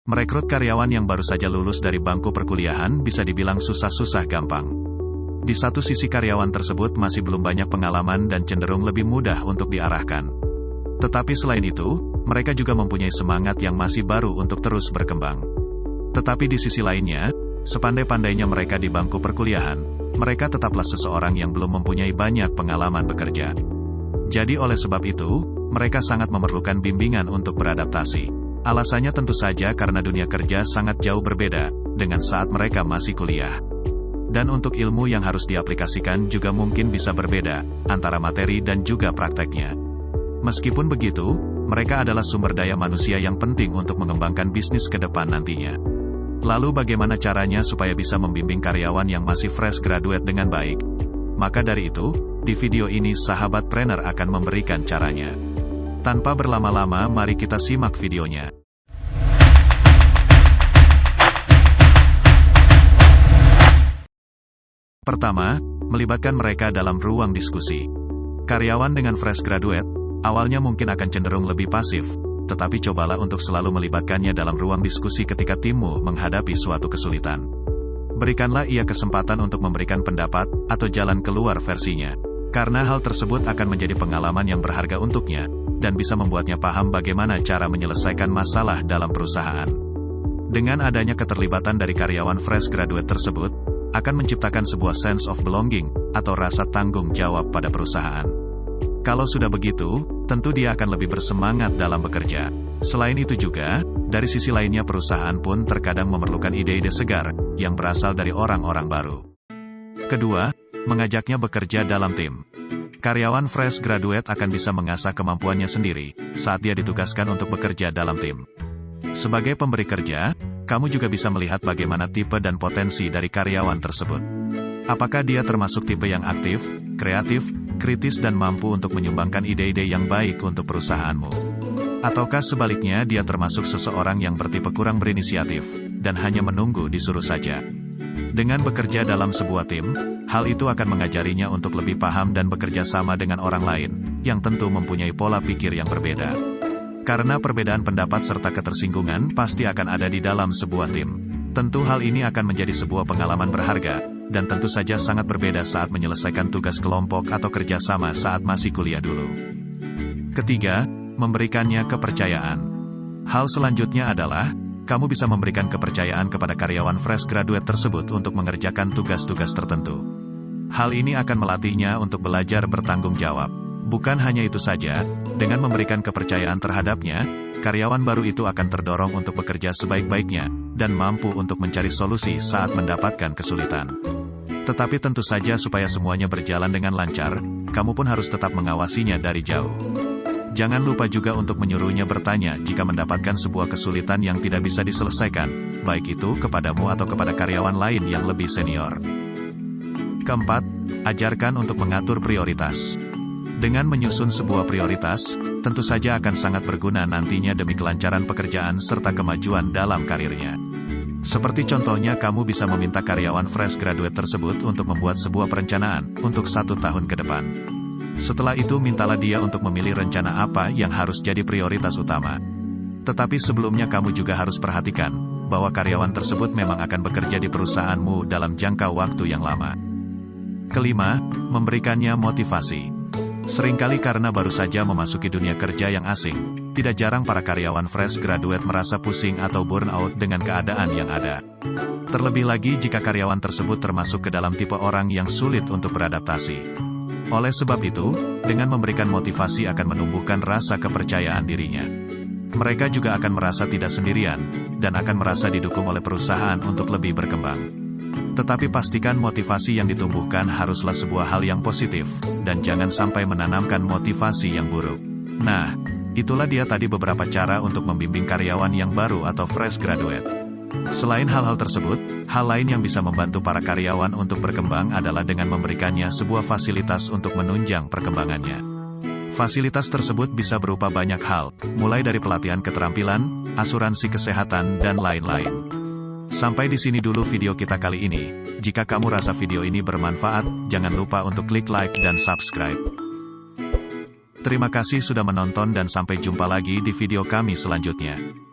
Merekrut karyawan yang baru saja lulus dari bangku perkuliahan bisa dibilang susah-susah gampang. Di satu sisi karyawan tersebut masih belum banyak pengalaman dan cenderung lebih mudah untuk diarahkan. Tetapi selain itu, mereka juga mempunyai semangat yang masih baru untuk terus berkembang. Tetapi di sisi lainnya, sepandai-pandainya mereka di bangku perkuliahan, mereka tetaplah seseorang yang belum mempunyai banyak pengalaman bekerja. Jadi oleh sebab itu, mereka sangat memerlukan bimbingan untuk beradaptasi. Alasannya tentu saja karena dunia kerja sangat jauh berbeda dengan saat mereka masih kuliah. Dan untuk ilmu yang harus diaplikasikan juga mungkin bisa berbeda antara materi dan juga prakteknya. Meskipun begitu, mereka adalah sumber daya manusia yang penting untuk mengembangkan bisnis ke depan nantinya. Lalu bagaimana caranya supaya bisa membimbing karyawan yang masih fresh graduate dengan baik? Maka dari itu, di video ini sahabat trainer akan memberikan caranya. Tanpa berlama-lama, mari kita simak videonya. Pertama, melibatkan mereka dalam ruang diskusi. Karyawan dengan fresh graduate, awalnya mungkin akan cenderung lebih pasif, tetapi cobalah untuk selalu melibatkannya dalam ruang diskusi ketika timmu menghadapi suatu kesulitan. Berikanlah ia kesempatan untuk memberikan pendapat atau jalan keluar versinya, karena hal tersebut akan menjadi pengalaman yang berharga untuknya, dan bisa membuatnya paham bagaimana cara menyelesaikan masalah dalam perusahaan. Dengan adanya keterlibatan dari karyawan fresh graduate tersebut, akan menciptakan sebuah sense of belonging, atau rasa tanggung jawab pada perusahaan. Kalau sudah begitu, tentu dia akan lebih bersemangat dalam bekerja. Selain itu juga, dari sisi lainnya perusahaan pun terkadang memerlukan ide-ide segar, yang berasal dari orang-orang baru. Kedua, mengajaknya bekerja dalam tim. Karyawan fresh graduate akan bisa mengasah kemampuannya sendiri, saat dia ditugaskan untuk bekerja dalam tim. Sebagai pemberi kerja, kamu juga bisa melihat bagaimana tipe dan potensi dari karyawan tersebut. Apakah dia termasuk tipe yang aktif, kreatif, kritis dan mampu untuk menyumbangkan ide-ide yang baik untuk perusahaanmu? Ataukah sebaliknya dia termasuk seseorang yang bertipe kurang berinisiatif, dan hanya menunggu disuruh saja? Dengan bekerja dalam sebuah tim, hal itu akan mengajarinya untuk lebih paham dan bekerja sama dengan orang lain, yang tentu mempunyai pola pikir yang berbeda. Karena perbedaan pendapat serta ketersinggungan pasti akan ada di dalam sebuah tim. Tentu hal ini akan menjadi sebuah pengalaman berharga, dan tentu saja sangat berbeda saat menyelesaikan tugas kelompok atau kerjasama saat masih kuliah dulu. Ketiga, memberikannya kepercayaan. Hal selanjutnya adalah, kamu bisa memberikan kepercayaan kepada karyawan fresh graduate tersebut untuk mengerjakan tugas-tugas tertentu. Hal ini akan melatihnya untuk belajar bertanggung jawab. Bukan hanya itu saja, dengan memberikan kepercayaan terhadapnya, karyawan baru itu akan terdorong untuk bekerja sebaik-baiknya, dan mampu untuk mencari solusi saat mendapatkan kesulitan. Tetapi tentu saja supaya semuanya berjalan dengan lancar, kamu pun harus tetap mengawasinya dari jauh. Jangan lupa juga untuk menyuruhnya bertanya jika mendapatkan sebuah kesulitan yang tidak bisa diselesaikan, baik itu kepadamu atau kepada karyawan lain yang lebih senior. Keempat, ajarkan untuk mengatur prioritas. Dengan menyusun sebuah prioritas, tentu saja akan sangat berguna nantinya demi kelancaran pekerjaan serta kemajuan dalam karirnya. Seperti contohnya kamu bisa meminta karyawan fresh graduate tersebut untuk membuat sebuah perencanaan untuk 1 tahun ke depan. Setelah itu mintalah dia untuk memilih rencana apa yang harus jadi prioritas utama. Tetapi sebelumnya kamu juga harus perhatikan, bahwa karyawan tersebut memang akan bekerja di perusahaanmu dalam jangka waktu yang lama. Kelima, memberikannya motivasi. Seringkali karena baru saja memasuki dunia kerja yang asing, tidak jarang para karyawan fresh graduate merasa pusing atau burnout dengan keadaan yang ada. Terlebih lagi jika karyawan tersebut termasuk ke dalam tipe orang yang sulit untuk beradaptasi. Oleh sebab itu, dengan memberikan motivasi akan menumbuhkan rasa kepercayaan dirinya. Mereka juga akan merasa tidak sendirian, dan akan merasa didukung oleh perusahaan untuk lebih berkembang. Tetapi pastikan motivasi yang ditumbuhkan haruslah sebuah hal yang positif, dan jangan sampai menanamkan motivasi yang buruk. Nah, itulah dia tadi beberapa cara untuk membimbing karyawan yang baru atau fresh graduate. Selain hal-hal tersebut, hal lain yang bisa membantu para karyawan untuk berkembang adalah dengan memberikannya sebuah fasilitas untuk menunjang perkembangannya. Fasilitas tersebut bisa berupa banyak hal, mulai dari pelatihan keterampilan, asuransi kesehatan, dan lain-lain. Sampai di sini dulu video kita kali ini. Jika kamu rasa video ini bermanfaat, jangan lupa untuk klik like dan subscribe. Terima kasih sudah menonton dan sampai jumpa lagi di video kami selanjutnya.